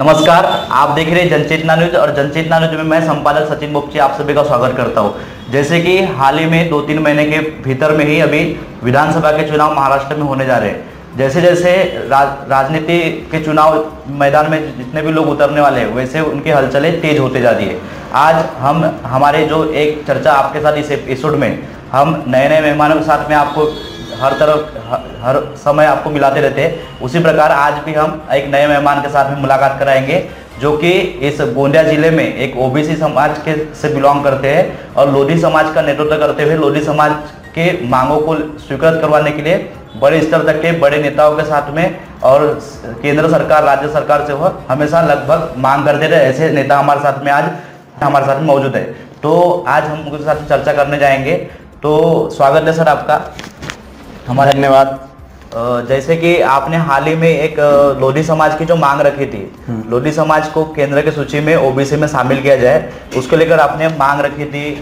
नमस्कार, आप देख रहे हैं जनचेतना न्यूज और जनचेतना न्यूज में मैं संपादक सचिन बोपची आप सभी का स्वागत करता हूं। जैसे कि हाल ही में 2-3 महीने के भीतर में ही अभी विधानसभा के चुनाव महाराष्ट्र में होने जा रहे हैं। जैसे जैसे राजनीति के चुनाव मैदान में जितने भी लोग उतरने वाले हैं वैसे उनकी हलचलें तेज होते जा रही है। आज हम हमारे जो एक चर्चा आपके साथ इस एपिसोड में हम नए नए मेहमानों के साथ में आपको हर समय आपको मिलाते रहते हैं। उसी प्रकार आज भी हम एक नए मेहमान के साथ में मुलाकात कराएंगे जो कि इस गोंदिया जिले में एक ओबीसी समाज के से बिलोंग करते हैं और लोधी समाज का नेतृत्व करते हुए लोधी समाज के मांगों को स्वीकृत करवाने के लिए बड़े स्तर तक के बड़े नेताओं के साथ में और केंद्र सरकार राज्य सरकार से वह हमेशा लगभग मांग करते रहे, ऐसे नेता हमारे साथ में आज हमारे साथ में मौजूद है। तो आज हम उनके साथ चर्चा करने जाएंगे। तो स्वागत है सर आपका हमारा। धन्यवाद। जैसे कि आपने हाल ही में एक लोधी समाज की जो मांग रखी थी, लोधी समाज को केंद्र की सूची में ओबीसी में शामिल किया जाए, उसको लेकर आपने मांग रखी थी।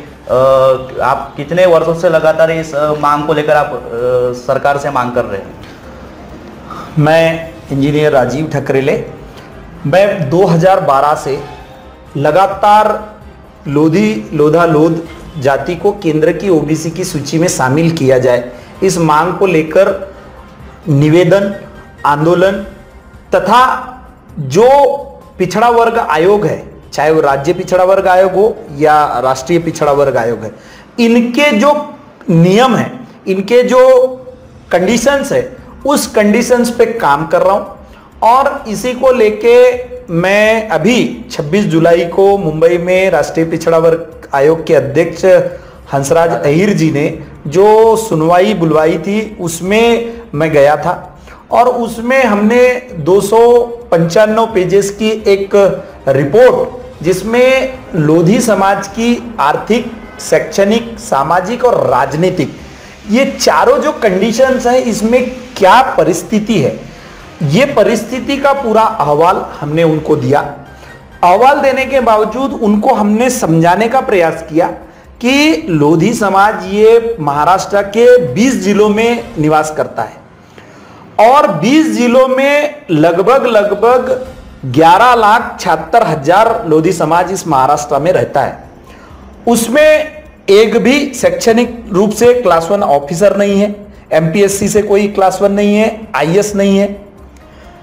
आप कितने वर्षों से लगातार इस मांग को लेकर आप सरकार से मांग कर रहे हैं? मैं इंजीनियर राजीव ठकरेले, मैं 2012 से लगातार लोध जाति को केंद्र की ओबीसी की सूची में शामिल किया जाए इस मांग को लेकर निवेदन, आंदोलन तथा जो पिछड़ा वर्ग आयोग है, चाहे वो राज्य पिछड़ा वर्ग आयोग हो या राष्ट्रीय पिछड़ा वर्ग आयोग है, इनके जो नियम है, इनके जो कंडीशंस है, उस कंडीशंस पे काम कर रहा हूं। और इसी को लेके मैं अभी 26 जुलाई को मुंबई में राष्ट्रीय पिछड़ा वर्ग आयोग के अध्यक्ष हंसराज अहीर जी ने जो सुनवाई बुलवाई थी उसमें मैं गया था और उसमें हमने 295 पेजेस की एक रिपोर्ट, जिसमें लोधी समाज की आर्थिक, शैक्षणिक, सामाजिक और राजनीतिक ये चारों जो कंडीशंस हैं, इसमें क्या परिस्थिति है, ये परिस्थिति का पूरा अहवाल हमने उनको दिया। अहवाल देने के बावजूद उनको हमने समझाने का प्रयास किया कि लोधी समाज ये महाराष्ट्र के 20 जिलों में निवास करता है और 20 जिलों में लगभग 11,76,000 लोधी समाज इस महाराष्ट्र में रहता है। उसमें एक भी शैक्षणिक रूप से क्लास 1 ऑफिसर नहीं है, एमपीएससी से कोई क्लास 1 नहीं है, आईएएस नहीं है।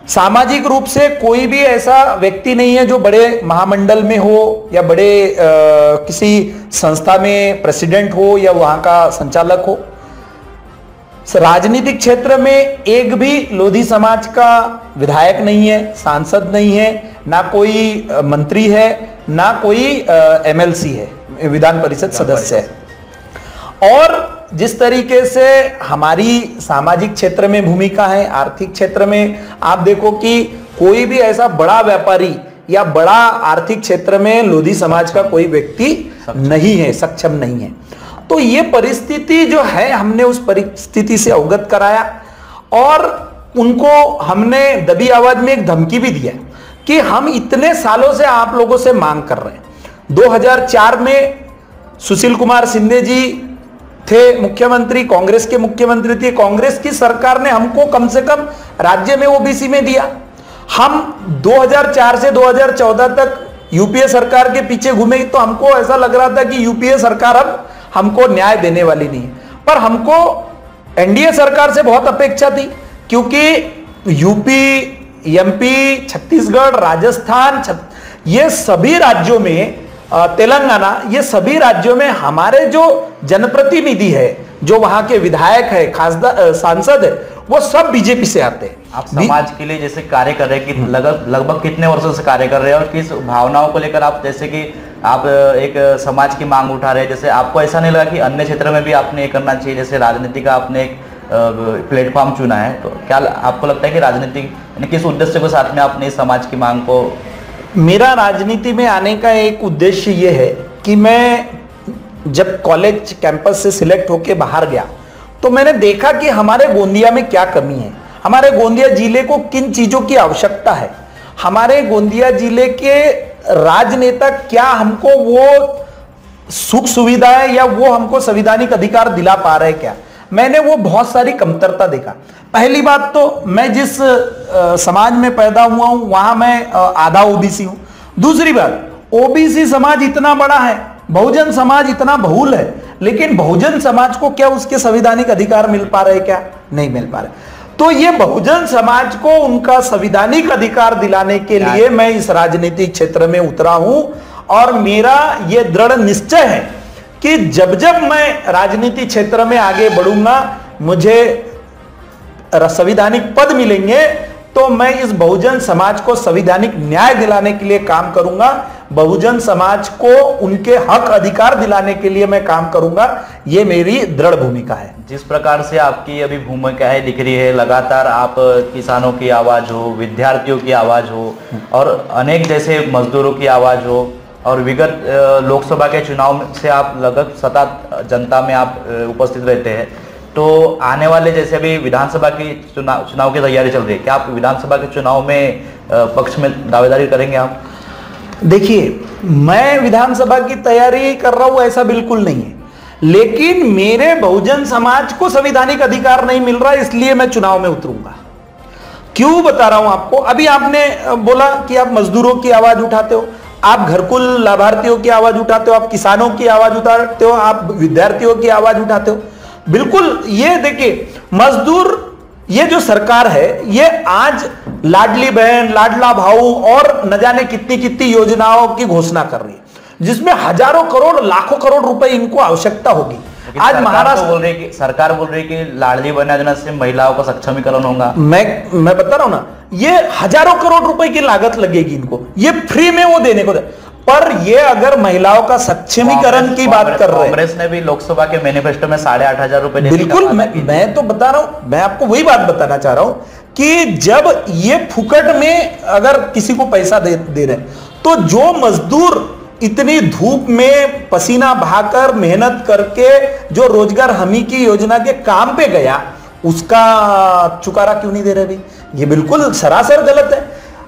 सामाजिक रूप से कोई भी ऐसा व्यक्ति नहीं है जो बड़े महामंडल में हो या बड़े किसी संस्था में प्रेसिडेंट हो या वहां का संचालक हो। राजनीतिक क्षेत्र में एक भी लोधी समाज का विधायक नहीं है, सांसद नहीं है, ना कोई मंत्री है, ना कोई एमएलसी है, विधान परिषद सदस्य है। और जिस तरीके से हमारी सामाजिक क्षेत्र में भूमिका है, आर्थिक क्षेत्र में आप देखो कि कोई भी ऐसा बड़ा व्यापारी या बड़ा आर्थिक क्षेत्र में लोधी समाज का कोई व्यक्ति नहीं है, सक्षम नहीं है। तो ये परिस्थिति जो है, हमने उस परिस्थिति से अवगत कराया और उनको हमने दबी आवाज में एक धमकी भी दिया कि हम इतने सालों से आप लोगों से मांग कर रहे हैं। 2004 में सुशील कुमार शिंदे जी थे मुख्यमंत्री, कांग्रेस के मुख्यमंत्री थे। कांग्रेस की सरकार ने हमको कम से कम राज्य में ओबीसी में दिया। हम 2004 से 2014 तक यूपीए सरकार के पीछे घूमे तो हमको ऐसा लग रहा था कि यूपीए सरकार अब हमको न्याय देने वाली नहीं है, पर हमको एनडीए सरकार से बहुत अपेक्षा थी, क्योंकि यूपी, एमपी, छत्तीसगढ़, राजस्थान, ये सभी राज्यों में, तेलंगाना, ये सभी राज्यों में हमारे जो जनप्रतिनिधि है, जो वहां के विधायक है, खासदार, सांसद है, वो सब बीजेपी से आते हैं। आप समाज के लिए जैसे कार्य कर रहे हैं कि लगभग कितने वर्षों से कार्य कर रहे हैं और किस भावनाओं को लेकर आप, जैसे कि आप एक समाज की मांग उठा रहे हैं, जैसे आपको ऐसा नहीं लगा कि अन्य क्षेत्र में भी आपने ये करना चाहिए, जैसे राजनीति का आपने एक प्लेटफॉर्म चुना है, तो क्या आपको लगता है कि राजनीति किस उद्देश्य के साथ में आपने इस समाज की मांग को? मेरा राजनीति में आने का एक उद्देश्य ये है कि मैं जब कॉलेज कैंपस से सिलेक्ट होके बाहर गया तो मैंने देखा कि हमारे गोंदिया में क्या कमी है, हमारे गोंदिया जिले को किन चीजों की आवश्यकता है, हमारे गोंदिया जिले के राजनेता क्या हमको वो सुख सुविधाएं या वो हमको संवैधानिक अधिकार दिला पा रहे क्या। मैंने वो बहुत सारी कमतरता देखा। पहली बात तो मैं जिस समाज में पैदा हुआ हूं वहां मैं आधा ओबीसी हूं। दूसरी बात, ओबीसी समाज इतना बड़ा है, बहुजन समाज इतना बहुल है, लेकिन बहुजन समाज को क्या उसके संवैधानिक अधिकार मिल पा रहे? क्या नहीं मिल पा रहे। तो ये बहुजन समाज को उनका संवैधानिक अधिकार दिलाने के लिए मैं इस राजनीतिक क्षेत्र में उतरा हूं और मेरा ये दृढ़ निश्चय है कि जब जब मैं राजनीतिक क्षेत्र में आगे बढ़ूंगा, मुझे संवैधानिक पद मिलेंगे, तो मैं इस बहुजन समाज को संवैधानिक न्याय दिलाने के लिए काम करूंगा, बहुजन समाज को उनके हक अधिकार दिलाने के लिए मैं काम करूंगा। ये मेरी दृढ़ भूमिका है। जिस प्रकार से आपकी अभी भूमिका है दिख रही है, लगातार आप किसानों की आवाज हो, विद्यार्थियों की आवाज हो और अनेक जैसे मजदूरों की आवाज हो, और विगत लोकसभा के चुनाव से आप लगभग सतत जनता में आप उपस्थित रहते हैं, तो आने वाले जैसे अभी विधानसभा की चुनाव की तैयारी चल रही है, क्या आप विधानसभा के चुनाव में पक्ष में दावेदारी करेंगे आप? देखिए, मैं विधानसभा की तैयारी कर रहा हूं ऐसा बिल्कुल नहीं है, लेकिन मेरे बहुजन समाज को संवैधानिक अधिकार नहीं मिल रहा, इसलिए मैं चुनाव में उतरूंगा। क्यों बता रहा हूं आपको? अभी आपने बोला कि आप मजदूरों की आवाज उठाते हो, आप घरकुल लाभार्थियों की आवाज उठाते हो, आप किसानों की आवाज उठाते हो, आप विद्यार्थियों की आवाज उठाते हो। बिल्कुल, ये देखिए, मजदूर, ये जो सरकार है ये आज लाडली बहन, लाडला भाऊ और न जाने कितनी कितनी योजनाओं की घोषणा कर रही है, जिसमें हजारों करोड़, लाखों करोड़ रुपए इनको आवश्यकता होगी। आज महाराष्ट्र बोल रही है कि सरकार बोल रही है कि लाडली बहन योजना से महिलाओं का सक्षमीकरण होगा। मैं बता रहा हूं ना, ये हजारों करोड़ रुपए की लागत लगेगी इनको, ये फ्री में वो देने को पर ये अगर महिलाओं का सक्षमीकरण की बात कर रहे हैं, कांग्रेस ने भी लोकसभा के मैनिफेस्टो में 8,500 रुपए बिल्कुल, मैं तो बता रहा हूं, मैं आपको वही बात बताना चाह रहा हूं कि जब ये फुकट में अगर किसी को पैसा दे रहे, तो जो मजदूर इतनी धूप में पसीना बहाकर मेहनत करके जो रोजगार हमी की योजना के काम पे गया, उसका चुकारा क्यों नहीं दे रहे भाई? ये बिल्कुल सरासर गलत है।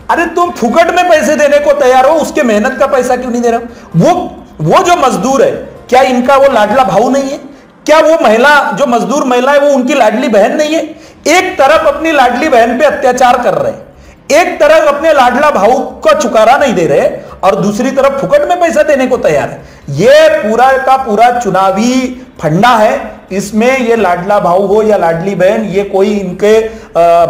अरे तुम फुकट में पैसे देने को तैयार हो, उसके मेहनत का पैसा क्यों नहीं दे रहे हो? वो जो मजदूर है, क्या इनका वो लाडला भाऊ नहीं है? क्या वो महिला, जो मजदूर महिला है, वो उनकी लाडली बहन नहीं है? एक तरफ अपनी लाडली बहन पे अत्याचार कर रहे हैं, एक तरफ अपने लाडला भाऊ का चुकारा नहीं दे रहे, और दूसरी तरफ फुकट में पैसा देने को तैयार है। ये पूरा का पूरा चुनावी फंडा है। इसमें ये लाडला भाऊ हो या लाडली बहन, ये कोई इनके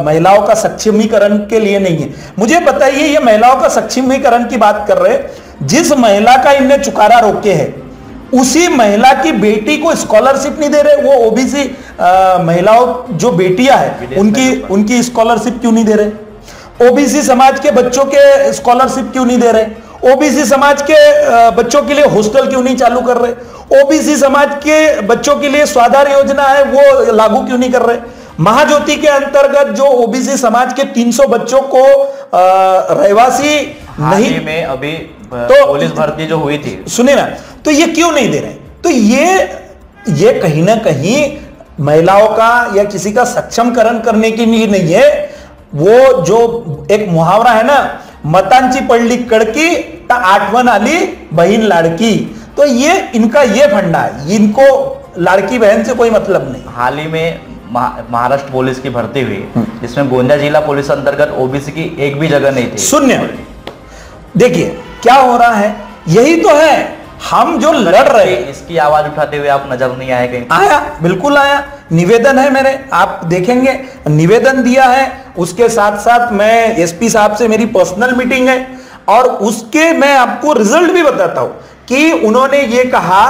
महिलाओं का सक्षमीकरण के लिए नहीं है। मुझे बताइए, ये महिलाओं का सक्षमीकरण की बात कर रहे हैं, जिस महिला का इनने चुकारा रोके है, उसी महिला की बेटी को स्कॉलरशिप नहीं दे रहे। वो ओबीसी महिलाओं जो बेटियां हैं, उनकी स्कॉलरशिप क्यों नहीं दे रहे? ओबीसी समाज के बच्चों के स्कॉलरशिप क्यों नहीं दे रहे? ओबीसी समाज के बच्चों के लिए हॉस्टल क्यों नहीं चालू कर रहे? ओबीसी समाज के बच्चों के लिए स्वाधार योजना है, वो लागू क्यों नहीं कर रहे? महाज्योति के अंतर्गत जो ओबीसी समाज के 300 बच्चों को रहवासी नहीं में अभी तो पुलिस भर्ती जो हुई थी, सुने ना, तो ये क्यों नहीं दे रहे? तो ये कहीं ना कहीं महिलाओं का या किसी का सक्षमकरण करने की नीड नहीं है। वो जो एक मुहावरा है ना, मतांची पडली कड़की ता आठवण आली बहीन लाड़की, तो ये इनका ये फंडा है, इनको लाड़की बहन से कोई मतलब नहीं। हाल ही में महाराष्ट्र पुलिस की भर्ती हुई, जिसमें गोंदिया जिला पुलिस अंतर्गत ओबीसी की एक भी जगह नहीं थी, शून्य। देखिए क्या हो रहा है, यही तो है हम जो लड़ रहे हैं। इसकी आवाज उठाते हुए आप नजर नहीं आए कहीं? आया, बिल्कुल आया, निवेदन है मेरे, आप देखेंगे निवेदन दिया है। उसके साथ साथ मैं एसपी साहब से मेरी पर्सनल मीटिंग है, और उसके मैं आपको रिजल्ट भी बताता हूं कि उन्होंने ये कहा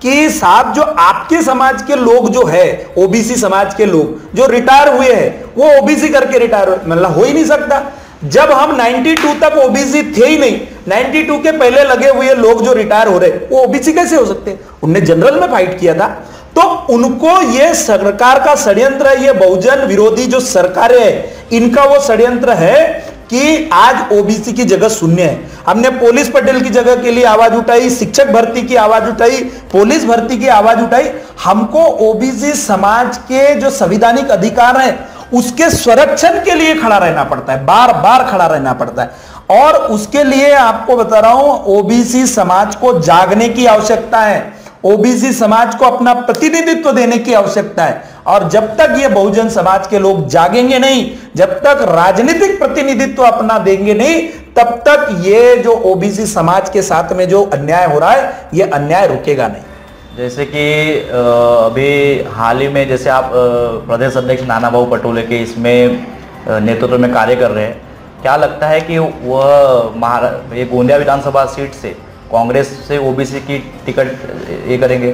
कि साहब, जो आपके समाज के लोग जो है, ओबीसी समाज के लोग जो रिटायर हुए हैं, वो ओबीसी करके रिटायर हुए, मतलब हो ही नहीं सकता। जब हम 92 तक ओबीसी थे ही नहीं, 92 के पहले लगे हुए लोग जो रिटायर हो रहे, वो ओबीसी कैसे हो सकते? उनने जनरल में फाइट किया था। तो उनको ये सरकार का षड्यंत्र है, ये बहुजन विरोधी जो सरकारें है, इनका वो षड्यंत्र है कि आज ओबीसी की जगह शून्य है। हमने पुलिस पटेल की जगह के लिए आवाज उठाई, शिक्षक भर्ती की आवाज उठाई, पुलिस भर्ती की आवाज उठाई। हमको ओबीसी समाज के जो संवैधानिक अधिकार है, उसके संरक्षण के लिए खड़ा रहना पड़ता है, बार बार खड़ा रहना पड़ता है। और उसके लिए आपको बता रहा हूं, ओबीसी समाज को जागने की आवश्यकता है, ओबीसी समाज को अपना प्रतिनिधित्व देने की आवश्यकता है। और जब तक ये बहुजन समाज के लोग जागेंगे नहीं, जब तक राजनीतिक प्रतिनिधित्व अपना देंगे नहीं, तब तक ये जो ओबीसी समाज के साथ में जो अन्याय हो रहा है, ये अन्याय रुकेगा नहीं। जैसे कि अभी हाल ही में जैसे आप प्रदेश अध्यक्ष नाना भाऊ पटोले के इसमें नेतृत्व में कार्य कर रहे हैं, क्या लगता है कि वह ये गोंदिया विधानसभा सीट से कांग्रेस से ओबीसी की टिकट ये करेंगे?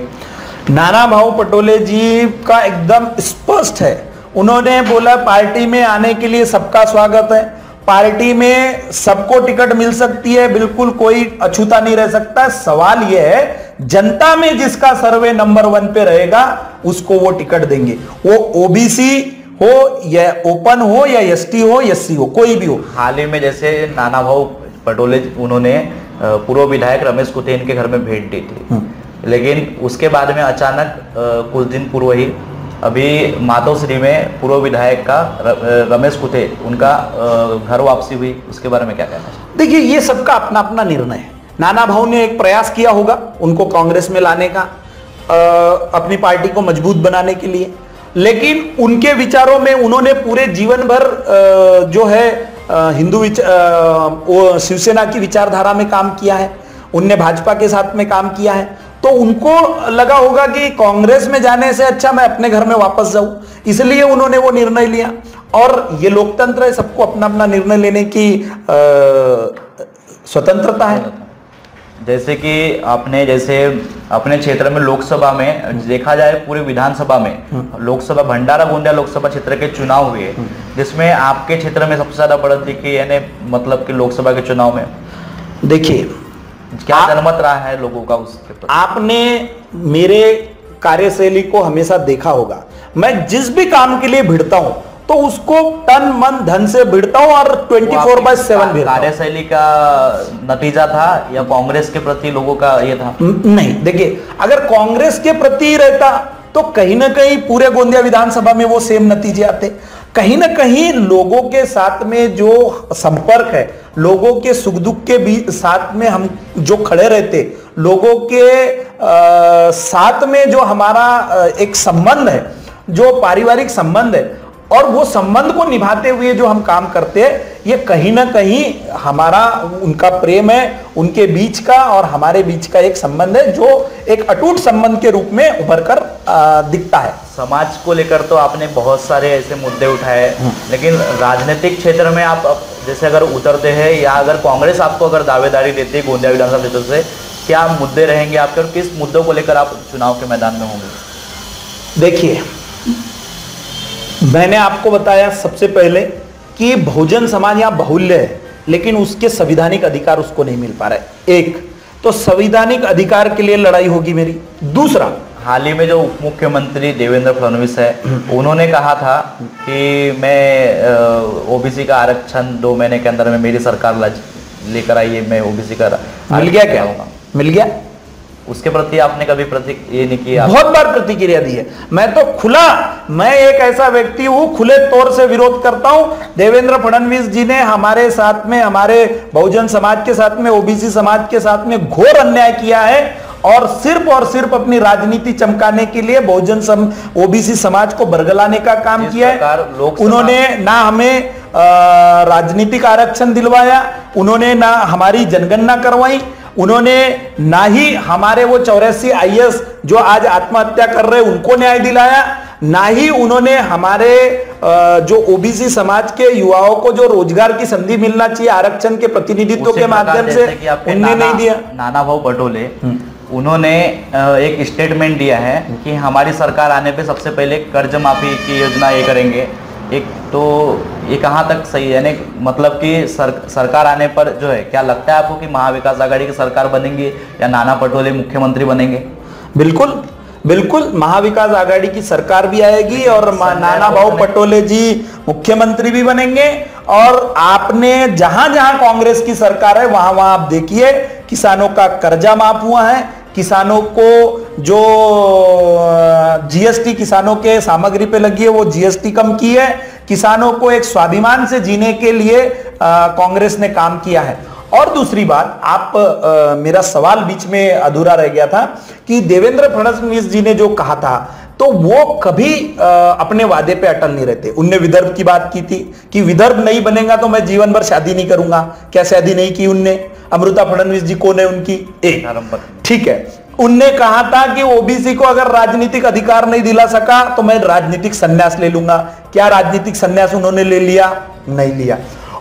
नाना भाऊ पटोले जी का एकदम स्पष्ट है, उन्होंने बोला पार्टी में आने के लिए सबका स्वागत है, पार्टी में सबको टिकट मिल सकती है, बिल्कुल कोई अछूता नहीं रह सकता। सवाल यह है जनता में जिसका सर्वे नंबर 1 पे रहेगा उसको वो टिकट देंगे, वो ओबीसी हो या ओपन हो या एसटी हो एससी हो, कोई भी हो। हाल ही में जैसे नाना भाऊ पटोले उन्होंने पूर्व विधायक रमेश कुथेन के घर में भेंट दी थी, लेकिन उसके बाद में अचानक कुछ दिन पूर्व ही अभी मातोश्री में पूर्व विधायक का रमेश कुथेन उनका घर वापसी हुई, उसके बारे में क्या कहना है? देखिए, ये सबका अपना अपना निर्णय है। नाना भाऊ ने एक प्रयास किया होगा उनको कांग्रेस में लाने का, अपनी पार्टी को मजबूत बनाने के लिए, लेकिन उनके विचारों में उन्होंने पूरे जीवन भर जो है हिंदू शिवसेना की विचारधारा में काम किया है, उनने भाजपा के साथ में काम किया है, तो उनको लगा होगा कि कांग्रेस में जाने से अच्छा मैं अपने घर में वापस जाऊं, इसलिए उन्होंने वो निर्णय लिया। और ये लोकतंत्र है, सबको अपना अपना निर्णय लेने की स्वतंत्रता है। जैसे कि आपने जैसे अपने क्षेत्र में लोकसभा में देखा जाए, पूरे विधानसभा में लोकसभा भंडारा गोंदिया लोकसभा क्षेत्र के चुनाव हुए, जिसमें आपके क्षेत्र में सबसे ज्यादा बढ़त दिखी, यानी मतलब कि लोकसभा के चुनाव में देखिए क्या जनमत रहा है लोगों का उसके प्रति? आपने मेरे कार्यशैली को हमेशा देखा होगा, मैं जिस भी काम के लिए भिड़ता हूं तो उसको तन मन धन से भिड़ता हूं और 24/7 भिड़ता हूं। कार्यशैली का नतीजा था या कांग्रेस के प्रति लोगों का ये था? नहीं, देखिए, अगर कांग्रेस के प्रति रहता तो कहीं ना कहीं पूरे गोंदिया विधानसभा में वो सेम नतीजे आते। कहीं ना कहीं लोगों के साथ में जो संपर्क है, लोगों के सुख दुख के साथ में हम जो खड़े रहते, लोगों के साथ में जो हमारा एक संबंध है, जो पारिवारिक संबंध है, और वो संबंध को निभाते हुए जो हम काम करते हैं, ये कहीं ना कहीं हमारा उनका प्रेम है, उनके बीच का और हमारे बीच का एक संबंध है जो एक अटूट संबंध के रूप में उभर कर दिखता है। समाज को लेकर तो आपने बहुत सारे ऐसे मुद्दे उठाए, लेकिन राजनीतिक क्षेत्र में आप जैसे अगर उतरते हैं या अगर कांग्रेस आपको अगर दावेदारी देती है गोंदिया विधानसभा क्षेत्र से, क्या मुद्दे रहेंगे आपके और किस मुद्दों को लेकर आप चुनाव के मैदान में होंगे? देखिए, मैंने आपको बताया सबसे पहले कि बहुजन समाज यहां बाहुल्य है, लेकिन उसके संवैधानिक अधिकार उसको नहीं मिल पा रहे। एक तो संवैधानिक अधिकार के लिए लड़ाई होगी मेरी। दूसरा, हाल ही में जो उप मुख्यमंत्री देवेंद्र फडणवीस है, उन्होंने कहा था कि मैं ओबीसी का आरक्षण 2 महीने के अंदर में मेरी सरकार लेकर आई है, मैं ओबीसी का मिल गया क्या होगा? मिल गया। उसके प्रति आपने कभी ये नहीं किया? बहुत बार प्रतिक्रिया दी है। मैं तो मैं एक ऐसा व्यक्ति हूं, खुले तौर से विरोध करता हूं। देवेंद्र फडणवीस जी ने हमारे साथ में, हमारे बहुजन समाज के साथ में, ओबीसी समाज के साथ में घोर अन्याय किया है और सिर्फ अपनी राजनीति चमकाने के लिए बहुजन ओबीसी समाज को बरगलाने का काम किया है। उन्होंने ना हमें राजनीतिक आरक्षण दिलवाया, उन्होंने ना हमारी जनगणना करवाई, उन्होंने ना ही हमारे वो 84 IAS जो आज आत्महत्या कर रहे उनको न्याय दिलाया, ना ही उन्होंने हमारे जो ओबीसी समाज के युवाओं को जो रोजगार की संधि मिलना चाहिए आरक्षण के प्रतिनिधित्व के माध्यम से, उन्हें नहीं दिया। नाना भाऊ पटोले उन्होंने एक स्टेटमेंट दिया है कि हमारी सरकार आने पे सबसे पहले कर्ज माफी की योजना ये करेंगे। एक तो ये कहाँ तक सही है, मतलब कि सरकार आने पर जो है, क्या लगता है आपको कि महाविकास आघाड़ी की सरकार बनेंगी या नाना पटोले मुख्यमंत्री बनेंगे? बिल्कुल बिल्कुल, महाविकास आघाड़ी की सरकार भी आएगी और नाना भाऊ पटोले जी मुख्यमंत्री भी बनेंगे। और आपने जहां जहां कांग्रेस की सरकार है वहां वहां आप देखिए, किसानों का कर्जा माफ हुआ है, किसानों को जो जीएसटी किसानों के सामग्री पे लगी है वो जीएसटी कम की है, किसानों को एक स्वाभिमान से जीने के लिए कांग्रेस ने काम किया है। और दूसरी बात, आप मेरा सवाल बीच में अधूरा रह गया था कि देवेंद्र फडणवीस जी ने जो कहा था, तो वो कभी अपने वादे पे अटल नहीं रहते। उनने विदर्भ की बात की थी कि विदर्भ नहीं बनेगा तो मैं जीवन भर शादी नहीं करूंगा। क्या शादी नहीं की उनने? अमृता फडणवीस जी कौन है उनकी? एक, ठीक है। उनने कहा था कि ओबीसी को अगर राजनीतिक अधिकार नहीं दिला सका तो मैं राजनीतिक संन्यास ले लूंगा। क्या राजनीतिक संन्यास उन्होंने ले लिया? नहीं लिया।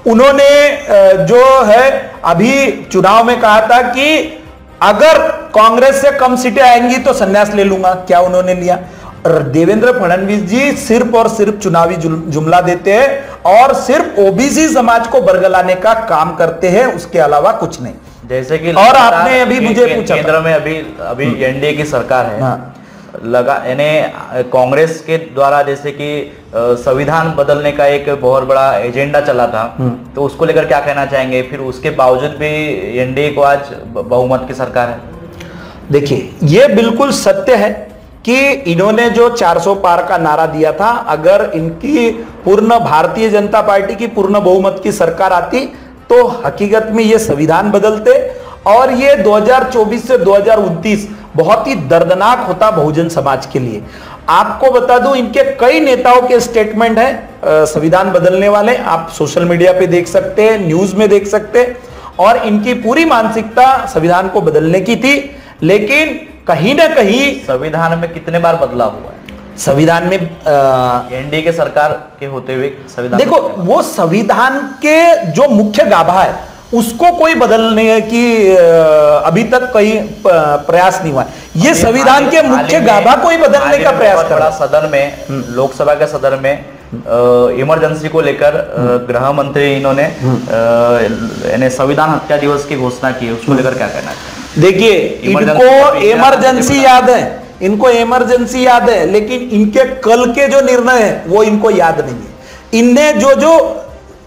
उन्होंने जो है अभी चुनाव में कहा था कि अगर कांग्रेस से कम सीटें आएंगी तो संन्यास ले लूंगा। क्या उन्होंने लिया? और देवेंद्र फडणवीस जी सिर्फ और सिर्फ चुनावी जुमला देते हैं और सिर्फ ओबीसी समाज को बरगलाने का काम करते हैं, उसके अलावा कुछ नहीं। जैसे कि और आपने अभी मुझे पूछा केंद्र में अभी एनडीए की सरकार है, हाँ। यानी कांग्रेस के द्वारा जैसे कि संविधान बदलने का एक बहुत बड़ा एजेंडा चला था, तो उसको लेकर क्या कहना चाहेंगे? फिर उसके बावजूद भी एनडीए को आज बहुमत की सरकार है। देखिए, ये बिल्कुल सत्य है कि इन्होंने जो 400 पार का नारा दिया था, अगर इनकी पूर्ण भारतीय जनता पार्टी की पूर्ण बहुमत की सरकार आती तो हकीकत में ये संविधान बदलते और ये 2024 से 2029 बहुत ही दर्दनाक होता बहुजन समाज के लिए। आपको बता दूं, इनके कई नेताओं के स्टेटमेंट है संविधान बदलने वाले, आप सोशल मीडिया पे देख सकते हैं, न्यूज में देख सकते हैं, और इनकी पूरी मानसिकता संविधान को बदलने की थी। लेकिन कहीं ना कहीं संविधान में कितने बार बदलाव हुआ है? संविधान में एनडीए के सरकार के होते हुए संविधान, देखो, वो संविधान के जो मुख्य गाभा है उसको कोई बदलने की अभी तक कोई प्रयास नहीं हुआ। ये संविधान के मुख्य गाभा कोई बदलने का प्रयास कर रहा। सदन में, लोकसभा के सदन में इमरजेंसी को लेकर गृह मंत्री इन्होंने संविधान हत्या दिवस की घोषणा की, उसको लेकर क्या कहना है? देखिए, इनको इमरजेंसी याद है, इनको इमरजेंसी याद है, लेकिन इनके कल के जो निर्णय है वो इनको याद नहीं है। इनने जो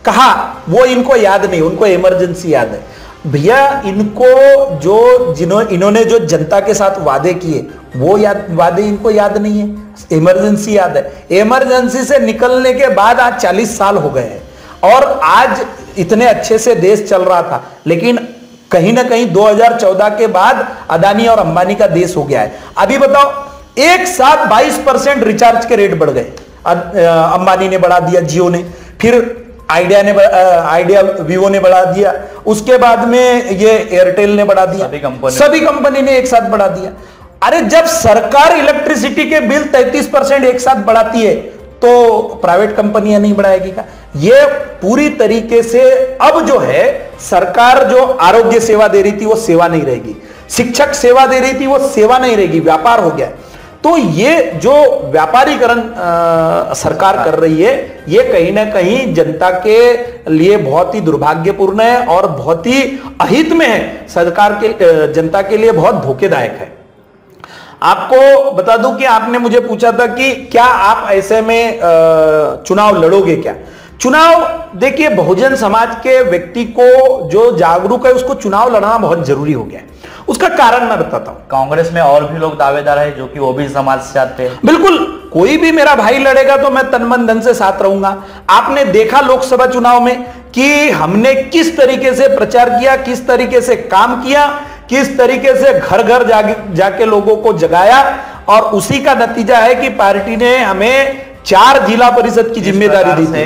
कहा वो इनको याद नहीं, उनको इमरजेंसी याद है। भैया, इनको इन्होंने जो जनता के साथ वादे किए वो वादे इनको याद नहीं है, इमरजेंसी याद है। इमरजेंसी से निकलने के बाद आज 40 साल हो गए हैं और आज इतने अच्छे से देश चल रहा था, लेकिन कहीं ना कहीं 2014 के बाद अदानी और अंबानी का देश हो गया है। अभी बताओ, एक साथ 22% रिचार्ज के रेट बढ़ गए। अंबानी ने बढ़ा दिया, जियो ने, फिर आइडिया वीवो ने बढ़ा दिया, उसके बाद में ये एयरटेल ने बढ़ा दिया, सभी कंपनी ने एक साथ बढ़ा दिया। अरे, जब सरकार इलेक्ट्रिसिटी के बिल 33% एक साथ बढ़ाती है तो प्राइवेट कंपनियां नहीं बढ़ाएगी क्या? ये पूरी तरीके से अब जो है, सरकार जो आरोग्य सेवा दे रही थी वो सेवा नहीं रहेगी, शिक्षक सेवा दे रही थी वो सेवा नहीं रहेगी, व्यापार हो गया। तो ये जो व्यापारीकरण सरकार कर रही है, ये कहीं ना कहीं जनता के लिए बहुत ही दुर्भाग्यपूर्ण है और बहुत ही अहित में है, सरकार के जनता के लिए बहुत धोखेदायक है। आपको बता दूं कि आपने मुझे पूछा था कि क्या आप ऐसे में चुनाव लड़ोगे क्या? चुनाव, देखिए, बहुजन समाज के व्यक्ति को जो जागरूक है उसको चुनाव लड़ना बहुत जरूरी हो गया है। उसका कारण मैं बताता हूं। कांग्रेस में और भी लोग दावेदार है जो कि ओबीसी समाज से आते हैं। बिल्कुल, कोई भी मेरा भाई लड़ेगा तो मैं तन मन धन से साथ रहूंगा। आपने देखा लोकसभा चुनाव में कि हमने किस तरीके से प्रचार किया, किस तरीके से काम किया, किस तरीके से घर घर जाके लोगों को जगाया, और उसी का नतीजा है कि पार्टी ने हमें 4 जिला परिषद की जिम्मेदारी दी थी।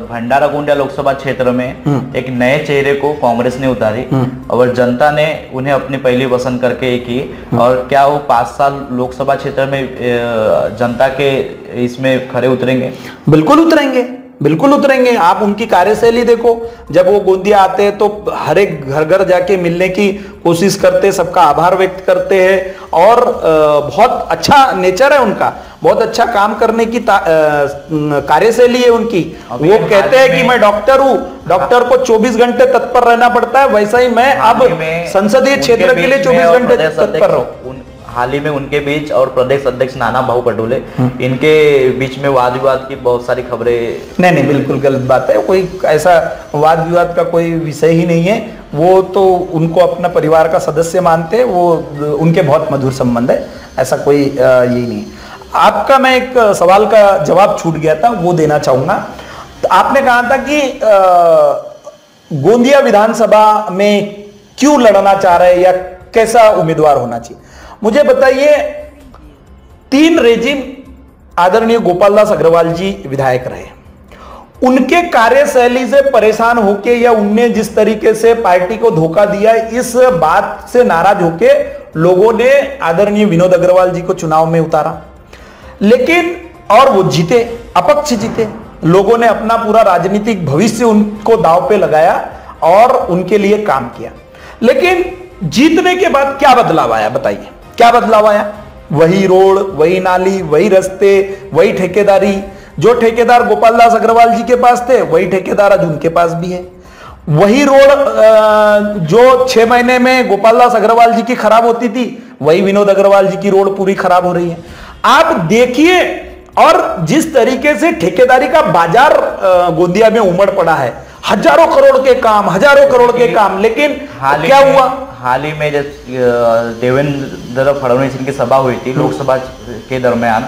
भंडारा गोंदिया लोकसभा क्षेत्र में एक नए चेहरे को कांग्रेस ने उतारी और जनता ने उन्हें अपनी पहली पसंद करके की, और क्या वो 5 साल लोकसभा क्षेत्र में जनता के इसमें खरे उतरेंगे? बिल्कुल उतरेंगे, बिल्कुल उतरेंगे। आप उनकी कार्यशैली देखो, जब वो गोंदिया आते हैं तो हर एक घर घर जाके मिलने की कोशिश करते, सबका आभार व्यक्त करते हैं, और बहुत अच्छा नेचर है उनका, बहुत अच्छा काम करने की कार्यशैली है उनकी। वो कहते हैं कि मैं डॉक्टर हूं, डॉक्टर को 24 घंटे तत्पर रहना पड़ता है, वैसा ही मैं अब संसदीय क्षेत्र के लिए 24 घंटे तत्पर रहूं। हाल ही में उनके बीच और प्रदेश अध्यक्ष नाना भाऊ पटोले, इनके बीच में वाद विवाद की बहुत सारी खबरें। नहीं, बिल्कुल गलत बात है। कोई ऐसा वाद विवाद का कोई विषय ही नहीं है। वो तो उनको अपना परिवार का सदस्य मानते हैं, वो उनके बहुत मधुर संबंध है, ऐसा कोई यही नहीं। आपका मैं एक सवाल का जवाब छूट गया था, वो देना चाहूंगा। तो आपने कहा था कि गोंदिया विधानसभा में क्यों लड़ना चाह रहे हैं या कैसा उम्मीदवार होना चाहिए? मुझे बताइए, 3 रेजिम आदरणीय गोपालदास अग्रवाल जी विधायक रहे, उनके कार्यशैली से परेशान होके या उनने जिस तरीके से पार्टी को धोखा दिया, इस बात से नाराज होके लोगों ने आदरणीय विनोद अग्रवाल जी को चुनाव में उतारा, लेकिन और वो जीते, अपक्ष जीते। लोगों ने अपना पूरा राजनीतिक भविष्य उनको दांव पे लगाया और उनके लिए काम किया। लेकिन जीतने के बाद क्या बदलाव आया? बताइए, क्या बदलाव आया? वही रोड, वही नाली, वही रास्ते, वही ठेकेदारी। जो ठेकेदार गोपालदास अग्रवाल जी के पास थे, वही ठेकेदार आज उनके पास भी है। वही रोड जो 6 महीने में गोपालदास अग्रवाल जी की खराब होती थी, वही विनोद अग्रवाल जी की रोड पूरी खराब हो रही है। आप देखिए, और जिस तरीके से ठेकेदारी का बाजार गोंदिया में उमड़ पड़ा है, हजारों करोड़ के काम, लेकिन क्या हुआ? हाल ही में देवेंद्र फडणवीस इनकी सभा हुई थी लोकसभा के दरमियान,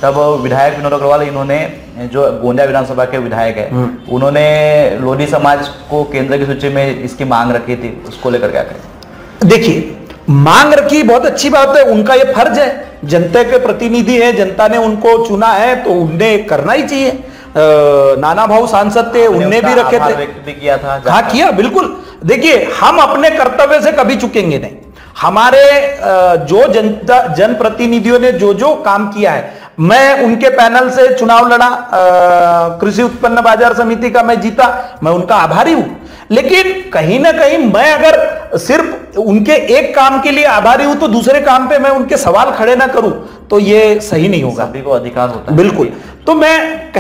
तब विधायक विनोद अग्रवाल, इन्होंने जो गोंदिया विधानसभा के विधायक है, उन्होंने लोधी समाज को केंद्र की सूची में इसकी मांग रखी थी। उसको लेकर क्या करें? देखिए, मांग रखी बहुत अच्छी बात है, उनका ये फर्ज है, जनता के प्रतिनिधि है, जनता ने उनको चुना है तो उन्हें करना ही चाहिए। नाना भाऊ सांसद थे, उनने भी रखे थे, भी किया था। हाँ किया, बिल्कुल। देखिए, हम अपने कर्तव्य से कभी चुकेंगे नहीं। हमारे जो जनता जनप्रतिनिधियों ने जो जो काम किया है, मैं उनके पैनल से चुनाव लड़ा, कृषि उत्पन्न बाजार समिति का मैं जीता, मैं उनका आभारी हूं। लेकिन कहीं ना कहीं मैं अगर सिर्फ उनके एक काम के लिए आभारी हूं तो दूसरे काम पे मैं उनके सवाल खड़े ना करूं तो ये सही नहीं होगा। सभी को अधिकार होता है, बिल्कुल। तो मैं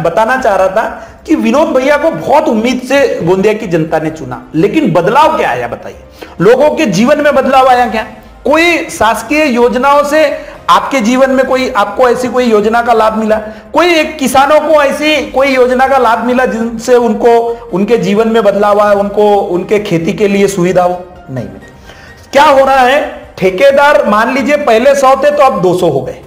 बताना चाह रहा था कि विनोद भैया को बहुत उम्मीद से गोंदिया की जनता ने चुना, लेकिन बदलाव क्या आया? बताइए, लोगों के जीवन में बदलाव आया क्या? कोई शासकीय योजनाओं से आपके जीवन में कोई आपको ऐसी कोई योजना का लाभ मिला? कोई एक किसानों को ऐसी कोई योजना का लाभ मिला जिनसे उनको उनके जीवन में बदलाव आया, उनको उनके खेती के लिए सुविधा हो? नहीं। क्या हो रहा है? ठेकेदार, मान लीजिए पहले 100 थे तो अब 200 हो गए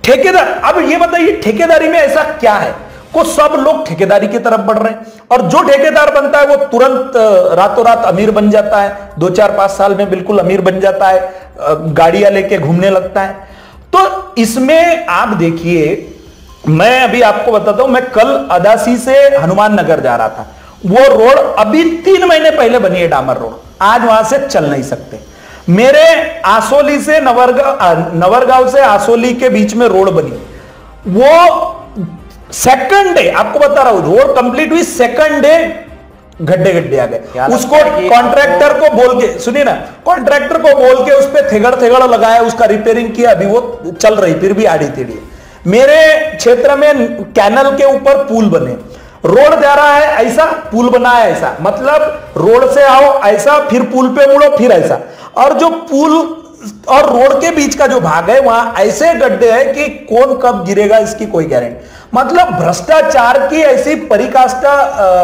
ठेकेदार। अब ये बताइए, ठेकेदारी में ऐसा क्या है को सब लोग ठेकेदारी की तरफ बढ़ रहे हैं, और जो ठेकेदार बनता है वो तुरंत रातों रात अमीर बन जाता है, 2-4-5 साल में बिल्कुल अमीर बन जाता है, गाड़ियां लेके घूमने लगता है। तो इसमें आप देखिए, मैं अभी आपको बताता हूं, मैं कल अदासी से हनुमान नगर जा रहा था, वो रोड अभी 3 महीने पहले बनी है, डामर रोड, आज वहां से चल नहीं सकते। मेरे आसोली से नवरगांव से आसोली के बीच में रोड बनी, वो सेकंड डे, आपको बता रहा हूं, रोड कंप्लीट हुई, सेकंड डे गड्ढे आ गए। उसको कॉन्ट्रैक्टर को बोल के, सुनिए ना, कॉन्ट्रैक्टर को बोल के उस पर थेगड़ लगाया, उसका रिपेयरिंग किया, अभी वो चल रही, फिर भी आड़ी टेढ़ी। मेरे क्षेत्र में कैनल के ऊपर पुल बने, रोड जा रहा है ऐसा, पुल बना है ऐसा, मतलब रोड से आओ ऐसा, फिर पुल पे मुड़ो, फिर ऐसा, और जो पुल और रोड के बीच का जो भाग है वहां ऐसे गड्ढे हैं कि कौन कब गिरेगा इसकी कोई गारंटी। मतलब भ्रष्टाचार की ऐसी परिकाष्ठा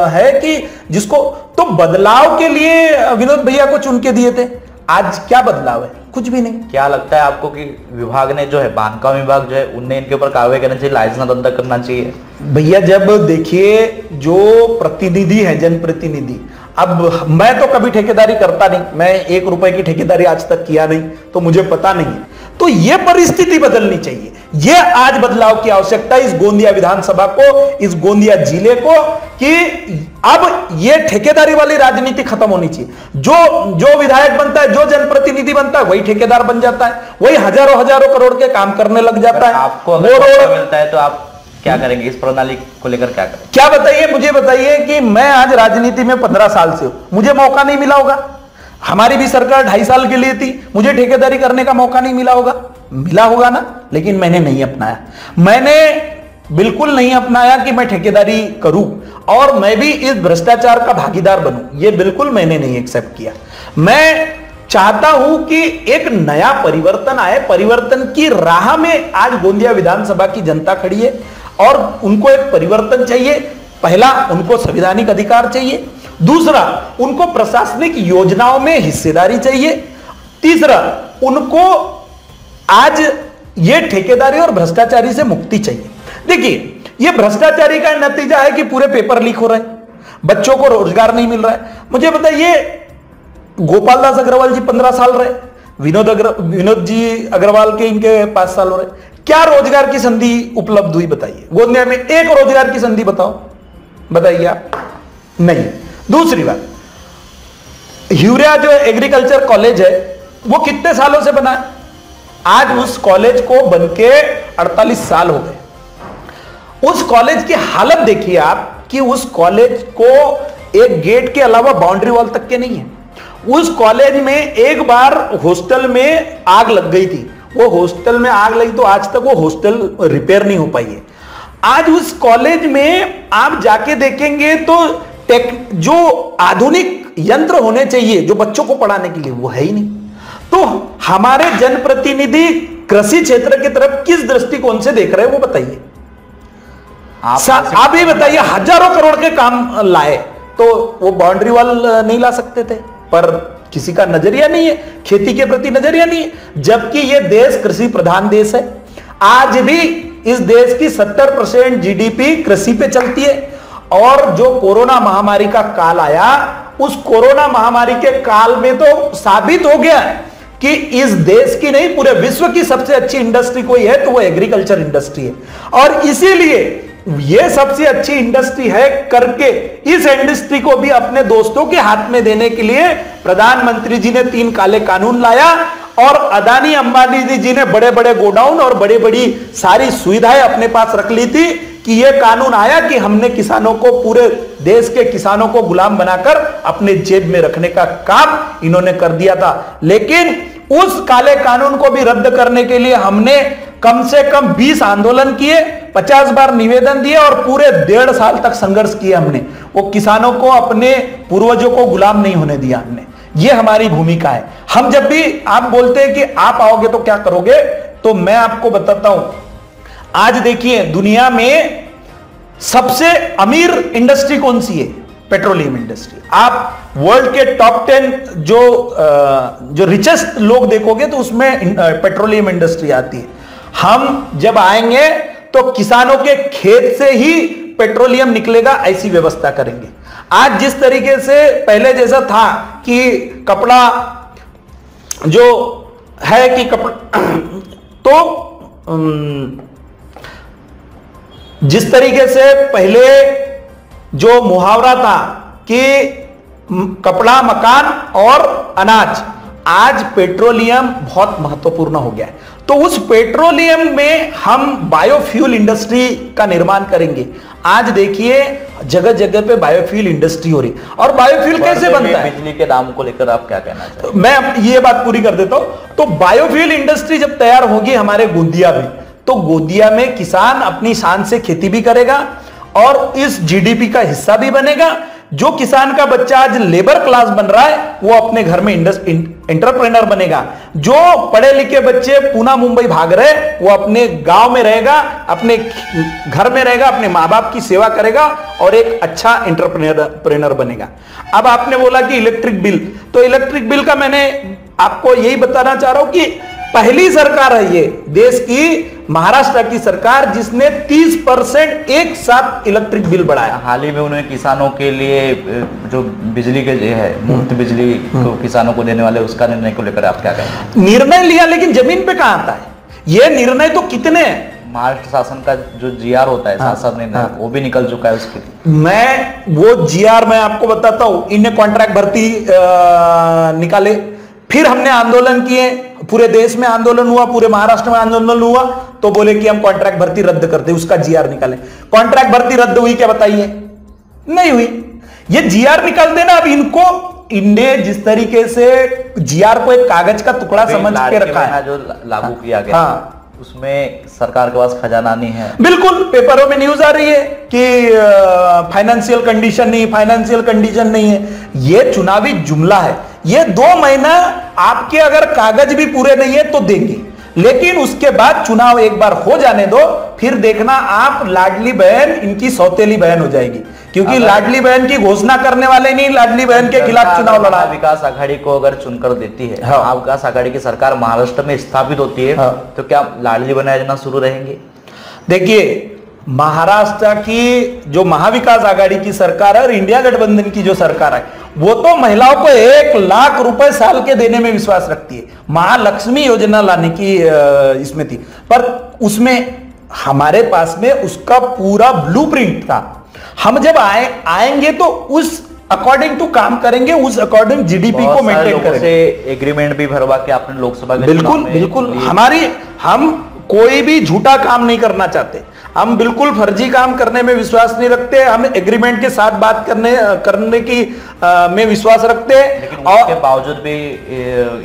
है कि जिसको, तो बदलाव के लिए विनोद भैया को चुन के दिए थे, आज क्या बदलाव है? कुछ भी नहीं। क्या लगता है आपको कि विभाग ने जो है, बांधकाम विभाग जो है, उनने इनके ऊपर कार्रवाई करनी चाहिए, लाइसेंस रद्द करना चाहिए? भैया, जब देखिए जो प्रतिनिधि है, जनप्रतिनिधि, अब मैं तो कभी ठेकेदारी करता नहीं, मैं 1 रुपए की ठेकेदारी आज तक किया नहीं, तो मुझे पता नहीं है। तो यह परिस्थिति बदलनी चाहिए, यह आज बदलाव की आवश्यकता है इस गोंदिया विधानसभा को, इस गोंदिया जिले को, कि अब यह ठेकेदारी वाली राजनीति खत्म होनी चाहिए। जो विधायक बनता है, जो जनप्रतिनिधि बनता है, वही ठेकेदार बन जाता है, वही हजारों करोड़ के काम करने लग जाता है। आपको अगर मौका मिलता है तो आप क्या करेंगे? इस प्रणाली को लेकर क्या करेंगे? क्या बताइए, मुझे बताइए कि मैं आज राजनीति में 15 साल से हूं, मुझे मौका नहीं मिला होगा? हमारी भी सरकार 2.5 साल के लिए थी, मुझे ठेकेदारी करने का मौका नहीं मिला होगा? मिला होगा ना, लेकिन मैंने नहीं अपनाया। मैंने बिल्कुल नहीं अपनाया कि मैं ठेकेदारी करूं और मैं भी इस भ्रष्टाचार का भागीदार बनूं, यह बिल्कुल मैंने नहीं एक्सेप्ट किया। मैं चाहता हूं कि एक नया परिवर्तन आए, परिवर्तन की राह में आज गोंदिया विधानसभा की जनता खड़ी है और उनको एक परिवर्तन चाहिए। पहला, उनको संवैधानिक अधिकार चाहिए, दूसरा, उनको प्रशासनिक योजनाओं में हिस्सेदारी चाहिए, तीसरा, उनको आज ये ठेकेदारी और भ्रष्टाचारी से मुक्ति चाहिए। देखिए, ये भ्रष्टाचारी का नतीजा है कि पूरे पेपर लीक हो रहे हैं। बच्चों को रोजगार नहीं मिल रहा है। मुझे बताइए, गोपाल दास अग्रवाल जी 15 साल रहे, विनोद जी अग्रवाल के इनके 5 साल हो रहे, क्या रोजगार की संधि उपलब्ध हुई बताइए? गोंदिया में एक रोजगार की संधि बताओ, बताइए आप। नहीं। दूसरी बात, ह्यूरिया जो एग्रीकल्चर कॉलेज है वो कितने सालों से बना है? आज उस कॉलेज को बनके 48 साल हो गए। उस कॉलेज की हालत देखिए आप कि उस कॉलेज को एक गेट के अलावा बाउंड्री वॉल तक के नहीं है। उस कॉलेज में एक बार हॉस्टल में आग लग गई थी, वो हॉस्टल में आग लगी तो आज तक वो हॉस्टल रिपेयर नहीं हो पाई है। आज उस कॉलेज में आप जाके देखेंगे तो जो आधुनिक यंत्र होने चाहिए जो बच्चों को पढ़ाने के लिए, वो है ही नहीं। तो हमारे जनप्रतिनिधि कृषि क्षेत्र की तरफ किस दृष्टिकोण से देख रहे हैं वो बताइए। आप ये बताइए, हजारों करोड़ के काम लाए तो वो बाउंड्री वॉल नहीं ला सकते थे, पर किसी का नजरिया नहीं है, खेती के प्रति नजरिया नहीं है। जबकि ये देश कृषि प्रधान देश है। आज भी इस देश की 70% जीडीपी कृषि पे चलती है। और जो कोरोना महामारी का काल आया, उस कोरोना महामारी के काल में तो साबित हो गया कि इस देश की नहीं पूरे विश्व की सबसे अच्छी इंडस्ट्री कोई है तो वो एग्रीकल्चर इंडस्ट्री है। और इसीलिए ये सबसे अच्छी इंडस्ट्री है करके इस इंडस्ट्री को भी अपने दोस्तों के हाथ में देने के लिए प्रधानमंत्री जी ने 3 काले कानून लाया। और अदानी अंबानी जी ने बड़े बड़े गोडाउन और बड़ी बड़ी सारी सुविधाएं अपने पास रख ली थी कि यह कानून आया कि हमने किसानों को, पूरे देश के किसानों को गुलाम बनाकर अपने जेब में रखने का काम इन्होंने कर दिया था। लेकिन उस काले कानून को भी रद्द करने के लिए हमने कम से कम 20 आंदोलन किए, 50 बार निवेदन दिए और पूरे 1.5 साल तक संघर्ष किया हमने। वो किसानों को, अपने पूर्वजों को गुलाम नहीं होने दिया हमने। ये हमारी भूमिका है। हम जब भी आप बोलते हैं कि आप आओगे तो क्या करोगे, तो मैं आपको बताता हूं। आज देखिए दुनिया में सबसे अमीर इंडस्ट्री कौन सी है? Petroleum industry. आप वर्ल्ड के टॉप 10 जो रिचेस्ट लोग देखोगे तो उसमें पेट्रोलियम इंडस्ट्री आती है। हम जब आएंगे तो किसानों के खेत से ही पेट्रोलियम निकलेगा, ऐसी व्यवस्था करेंगे। आज जिस तरीके से पहले जैसा था कि कपड़ा जो है कि कपड़ा तो जिस तरीके से पहले जो मुहावरा था कि कपड़ा, मकान और अनाज, आज पेट्रोलियम बहुत महत्वपूर्ण हो गया है। तो उस पेट्रोलियम में हम बायोफ्यूल इंडस्ट्री का निर्माण करेंगे। आज देखिए जगह जगह पे बायोफ्यूल इंडस्ट्री हो रही। और बायोफ्यूल कैसे बनता है? बिजली के दाम को लेकर आप क्या कहना चाहते हैं? तो मैं ये बात पूरी कर देता हूं। तो बायोफ्यूल इंडस्ट्री जब तैयार होगी हमारे गोंदिया में, तो गोंदिया में किसान अपनी शान से खेती भी करेगा और इस जीडीपी का हिस्सा भी बनेगा। जो किसान का बच्चा आज लेबर क्लास बन रहा है वो अपने घर में एंटरप्रेन्योर बनेगा। जो पढ़े लिखे बच्चे पूना मुंबई भाग रहे वो अपने गांव में रहेगा, अपने घर में रहेगा, अपने माँ बाप की सेवा करेगा और एक अच्छा एंटरप्रेन्योर बनेगा। अब आपने बोला कि इलेक्ट्रिक बिल, तो इलेक्ट्रिक बिल का मैंने आपको यही बताना चाह रहा हूं कि पहली सरकार है ये देश की, महाराष्ट्र की सरकार, जिसने 30% एक साथ इलेक्ट्रिक बिल बढ़ाया। हाल ही में उन्होंने किसानों के लिए जो बिजली के जो है मुफ्त बिजली को किसानों को देने वाले उसका निर्णय को लेकर आप क्या कहेंगे? निर्णय लिया, लेकिन जमीन पे कहां आता है? ये निर्णय तो कितने महाराष्ट्र शासन का जो जीआर होता है, शासन निर्णय, वो भी निकल चुका है उसके। मैं वो जीआर मैं आपको बताता हूं। इन्हें कॉन्ट्रैक्ट भर्ती निकाले, फिर हमने आंदोलन किए, पूरे देश में आंदोलन हुआ, पूरे महाराष्ट्र में आंदोलन हुआ, तो बोले कि हम कॉन्ट्रैक्ट भर्ती रद्द कर दे, उसका जीआर निकाले। कॉन्ट्रैक्ट भर्ती रद्द हुई क्या बताइए? नहीं हुई। ये जीआर निकाल देना। अब इनको इन्हें जिस तरीके से जीआर को एक कागज का टुकड़ा समझ के रखा है, जो लागू किया गया, हाँ, उसमें सरकार के पास खजाना नहीं है। बिल्कुल, पेपरों में न्यूज आ रही है कि फाइनेंशियल कंडीशन नहीं, फाइनेंशियल कंडीशन नहीं है। ये चुनावी जुमला है। ये 2 महीना आपके अगर कागज भी पूरे नहीं है तो देंगे, लेकिन उसके बाद चुनाव एक बार हो जाने दो, फिर देखना आप लाडली बहन इनकी सौतेली बहन हो जाएगी। क्योंकि लाडली बहन की घोषणा करने वाले नहीं, लाडली बहन के खिलाफ चुनाव लड़ा। विकास आघाड़ी को अगर चुनकर देती है, हाँ, विकास आघाड़ी की सरकार महाराष्ट्र में स्थापित होती है, हाँ, तो क्या लाडली बहन योजना शुरू रहेंगी? देखिए महाराष्ट्र की जो महाविकास आघाड़ी की सरकार है और इंडिया गठबंधन की जो सरकार है, वो तो महिलाओं को 1 लाख रुपए साल के देने में विश्वास रखती है। महालक्ष्मी योजना लाने की इसमें थी, पर उसमें हमारे पास में उसका पूरा ब्लूप्रिंट था। हम जब आएंगे तो उस अकॉर्डिंग टू काम करेंगे, उस अकॉर्डिंग जीडीपी को मेंटेन करेंगे। एग्रीमेंट भी भरवा के आपने लोकसभा के बिल्कुल बिल्कुल, हम कोई भी झूठा काम नहीं करना चाहते, हम बिल्कुल फर्जी काम करने में विश्वास नहीं रखते, हम एग्रीमेंट के साथ बात करने की में विश्वास रखते हैं। लेकिन उसके बावजूद भी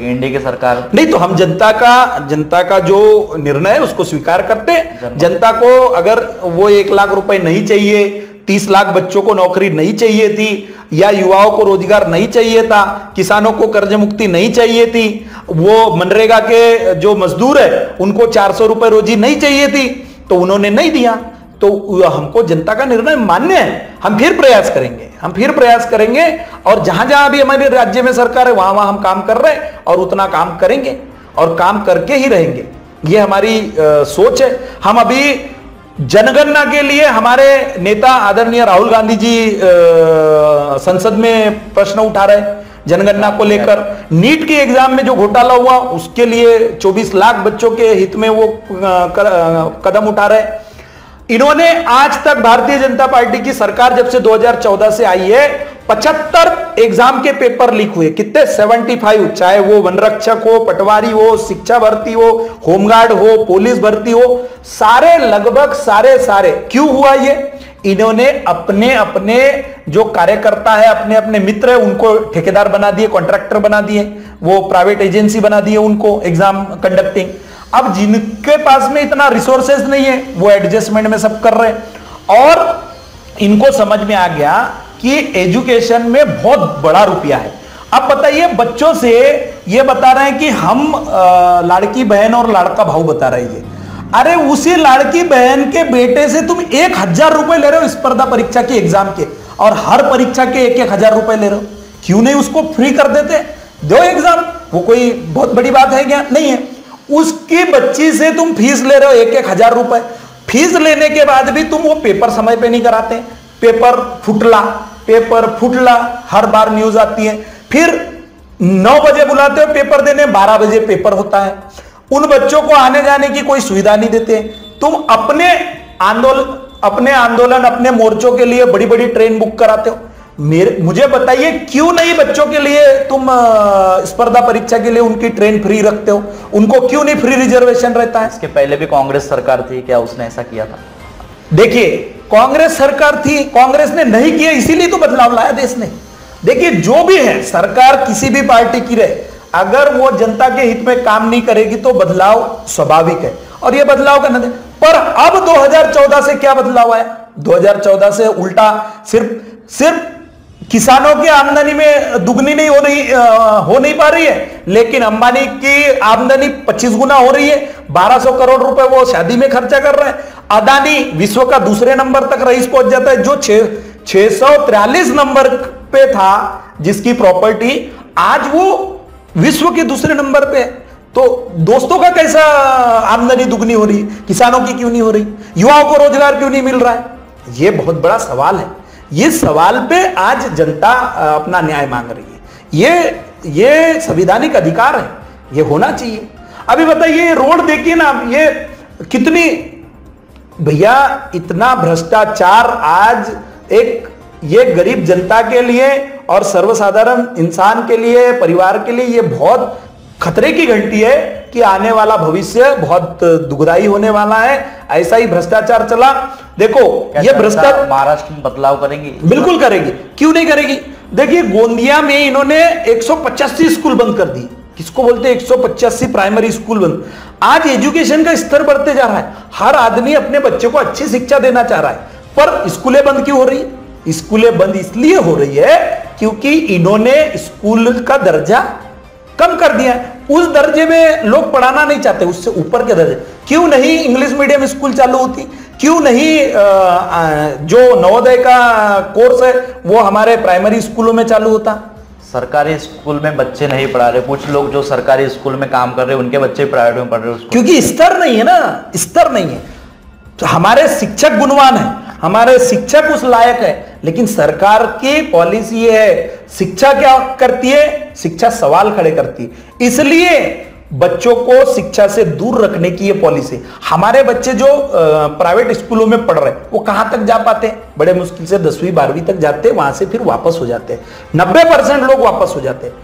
एनडीए की सरकार नहीं, तो हम जनता का जो निर्णय है उसको स्वीकार करते हैं। जनता को अगर वो 1 लाख रुपए नहीं चाहिए, 30 लाख बच्चों को नौकरी नहीं चाहिए थी, या युवाओं को रोजगार नहीं चाहिए था, किसानों को कर्ज मुक्ति नहीं चाहिए थी, वो मनरेगा के जो मजदूर है उनको 400 रुपए रोजी नहीं चाहिए थी, तो उन्होंने नहीं दिया। तो हमको जनता का निर्णय मान्य है, हम फिर प्रयास करेंगे और जहां जहां भी हमारे राज्य में सरकार है वहां हम काम कर रहे हैं और उतना काम करेंगे और काम करके ही रहेंगे, ये हमारी सोच है। हम अभी जनगणना के लिए हमारे नेता आदरणीय राहुल गांधी जी संसद में प्रश्न उठा रहे हैं जनगणना को लेकर। नीट की एग्जाम में जो घोटाला हुआ उसके लिए 24 लाख बच्चों के हित में वो कदम उठा रहे हैं। इन्होंने आज तक, भारतीय जनता पार्टी की सरकार जब से 2014 से आई है, 75 एग्जाम के पेपर लीक हुए। कितने? 75, चाहे वो वन रक्षक हो, पटवारी हो, शिक्षा भर्ती हो, होमगार्ड हो, पुलिस भर्ती हो, सारे लगभग सारे। क्यों हुआ ये? इन्होंने अपने अपने जो कार्यकर्ता है, अपने अपने मित्र है, उनको ठेकेदार बना दिए, कॉन्ट्रैक्टर बना दिए, वो प्राइवेट एजेंसी बना दिए उनको एग्जाम कंडक्टिंग। अब जिनके पास में इतना रिसोर्सेज नहीं है वो एडजस्टमेंट में सब कर रहे हैं और इनको समझ में आ गया कि एजुकेशन में बहुत बड़ा रुपया है। अब बताइए, बच्चों से ये बता रहे हैं कि हम लाड़की बहन और लाड़का भाऊ बता रहे हैं। अरे उसी लाड़की बहन के बेटे से तुम 1,000 रुपए ले रहे हो स्पर्धा परीक्षा के एग्जाम के, और हर परीक्षा के 1,000 रुपए ले रहे हो। क्यों नहीं उसको फ्री कर देते? दो एग्जाम, वो कोई बहुत बड़ी बात है क्या? नहीं है। उसकी बच्ची से तुम फीस ले रहे हो 1,000 रुपए, फीस लेने के बाद भी तुम वो पेपर समय पे नहीं कराते। पेपर फुटला हर बार न्यूज आती है। फिर 9 बजे बुलाते हो पेपर देने, 12 बजे पेपर होता है। उन बच्चों को आने जाने की कोई सुविधा नहीं देते। तुम अपने आंदोलन अपने मोर्चों के लिए बड़ी बड़ी ट्रेन बुक कराते हो। मुझे बताइए, क्यों नहीं बच्चों के लिए तुम स्पर्धा परीक्षा के लिए उनकी ट्रेन फ्री रखते हो? उनको क्यों नहीं फ्री रिजर्वेशन रहता है? इसके पहले भी कांग्रेस सरकार थी, क्या उसने ऐसा किया था? देखिए, कांग्रेस सरकार थी, कांग्रेस ने नहीं किया, इसीलिए तो बदलाव लाया देश ने। देखिए, जो भी है सरकार किसी भी पार्टी की रहे, अगर वो जनता के हित में काम नहीं करेगी तो बदलाव स्वाभाविक है और ये बदलाव करना दे। पर अब 2014 से क्या बदलाव आया? 2014 से उल्टा सिर्फ किसानों की आमदनी में दुगनी नहीं हो नहीं पा रही है, लेकिन अंबानी की आमदनी 25 गुना हो रही है। 1200 करोड़ रुपए वो शादी में खर्चा कर रहे हैं। अदानी विश्व का दूसरे नंबर तक रईस पहुंच जाता है, जो 643 नंबर पे था जिसकी प्रॉपर्टी, आज वो विश्व के दूसरे नंबर पे। तो दोस्तों का कैसा आमदनी दुगनी हो रही है, किसानों की क्यों नहीं हो रही? युवाओं को रोजगार क्यों नहीं मिल रहा है? ये बहुत बड़ा सवाल है। ये सवाल पे आज जनता अपना न्याय मांग रही है। ये संवैधानिक अधिकार है, ये होना चाहिए। अभी बताइए, रोड देखिए ना, ये कितनी, भैया इतना भ्रष्टाचार आज ये गरीब जनता के लिए और सर्वसाधारण इंसान के लिए, परिवार के लिए, ये बहुत खतरे की घंटी है कि आने वाला भविष्य बहुत दुखदाई होने वाला है। ऐसा ही भ्रष्टाचार चला, देखो ये भ्रष्टाचार महाराष्ट्र में बदलाव करेंगी? बिल्कुल करेगी, क्यों नहीं करेगी? देखिए, गोंदिया में इन्होंने 185 स्कूल बंद कर दी। किसको बोलते हैं 185 प्राइमरी स्कूल बंद। आज एजुकेशन का स्तर बढ़ते जा रहा है, हर आदमी अपने बच्चे को अच्छी शिक्षा देना चाह रहा है, पर स्कूलें बंद क्यों हो रही है? स्कूलें बंद इसलिए हो रही है क्योंकि इन्होंने स्कूल का दर्जा कम कर दिया है। उस दर्जे में लोग पढ़ाना नहीं चाहते, उससे ऊपर के दर्जे। क्यों नहीं इंग्लिश मीडियम स्कूल चालू होती? क्यों नहीं जो नवोदय का कोर्स है वो हमारे प्राइमरी स्कूलों में चालू होता? सरकारी स्कूल में बच्चे नहीं पढ़ा रहे, कुछ लोग जो सरकारी स्कूल में काम कर रहे हैं उनके बच्चे प्राइवेट में पढ़ रहे हैं, क्योंकि स्तर नहीं है ना, स्तर नहीं है। तो हमारे शिक्षक गुणवान है, हमारे शिक्षक उस लायक है, लेकिन सरकार की पॉलिसी ये है, शिक्षा क्या करती है, शिक्षा सवाल खड़े करती है। इसलिए बच्चों को शिक्षा से दूर रखने की ये पॉलिसी। हमारे बच्चे जो प्राइवेट स्कूलों में पढ़ रहे हैं वो कहां तक जा पाते हैं, बड़े मुश्किल से 10वीं 12वीं तक जाते हैं, वहां से फिर वापस हो जाते हैं। 90% लोग वापस हो जाते हैं।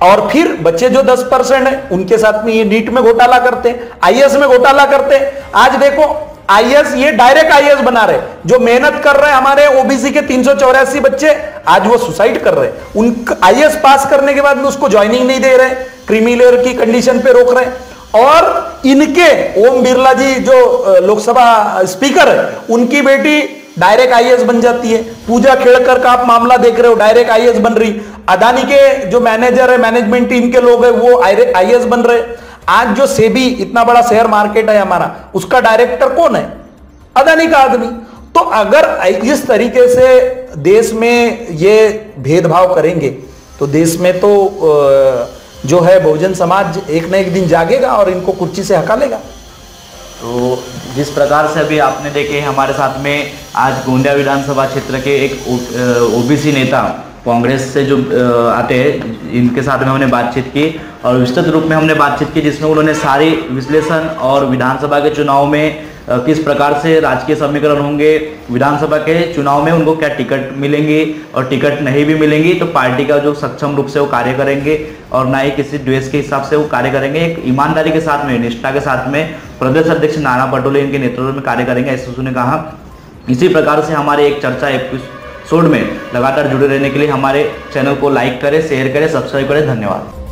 और फिर बच्चे जो 10% है उनके साथ में ये नीट में घोटाला करते हैं, आईएएस में घोटाला करते हैं। आज देखो आईएएस, ये डायरेक्ट आईएएस बना रहे, जो मेहनत कर रहे हैं हमारे ओबीसी के 384 बच्चे, आज वो सुसाइड कर रहे हैं। उन आईएएस पास करने के बाद में उसको ज्वाइनिंग नहीं दे रहे, क्रीमी लेयर की कंडीशन पे रोक रहे हैं। और इनके ओम बिरला जी जो लोकसभा स्पीकर है, उनकी बेटी डायरेक्ट आईएएस बन जाती है। पूजा खेड़कर का आप मामला देख रहे हो, डायरेक्ट आईएएस बन रही। अदानी के जो मैनेजर है, मैनेजमेंट टीम के लोग हैं, वो आईएएस बन रहे। आज जो सेबी इतना बड़ा शेयर मार्केट है हमारा, उसका डायरेक्टर कौन है, अदानी का आदमी। तो अगर इस तरीके से देश में ये भेदभाव करेंगे तो देश में तो जो है बहुजन समाज एक न एक दिन जागेगा और इनको कुर्सी से हका लेगा। तो जिस प्रकार से अभी आपने देखे हमारे साथ में आज गोंदिया विधानसभा क्षेत्र के एक ओबीसी नेता कांग्रेस से जो आते हैं, इनके साथ में हमने बातचीत की और विस्तृत रूप में हमने बातचीत की, जिसमें उन्होंने सारी विश्लेषण और विधानसभा के चुनाव में किस प्रकार से राजकीय समीकरण होंगे, विधानसभा के चुनाव में उनको क्या टिकट मिलेंगी और टिकट नहीं भी मिलेंगी तो पार्टी का जो सक्षम रूप से वो कार्य करेंगे और ना ही किसी द्वेष के हिसाब से वो कार्य करेंगे, एक ईमानदारी के साथ में, निष्ठा के साथ में प्रदेश अध्यक्ष नाना पटोले इनके नेतृत्व में कार्य करेंगे, ऐसा उन्होंने कहा। इसी प्रकार से हमारे एक चर्चा एपिसोड में लगातार जुड़े रहने के लिए हमारे चैनल को लाइक करें, शेयर करें, सब्सक्राइब करें। धन्यवाद।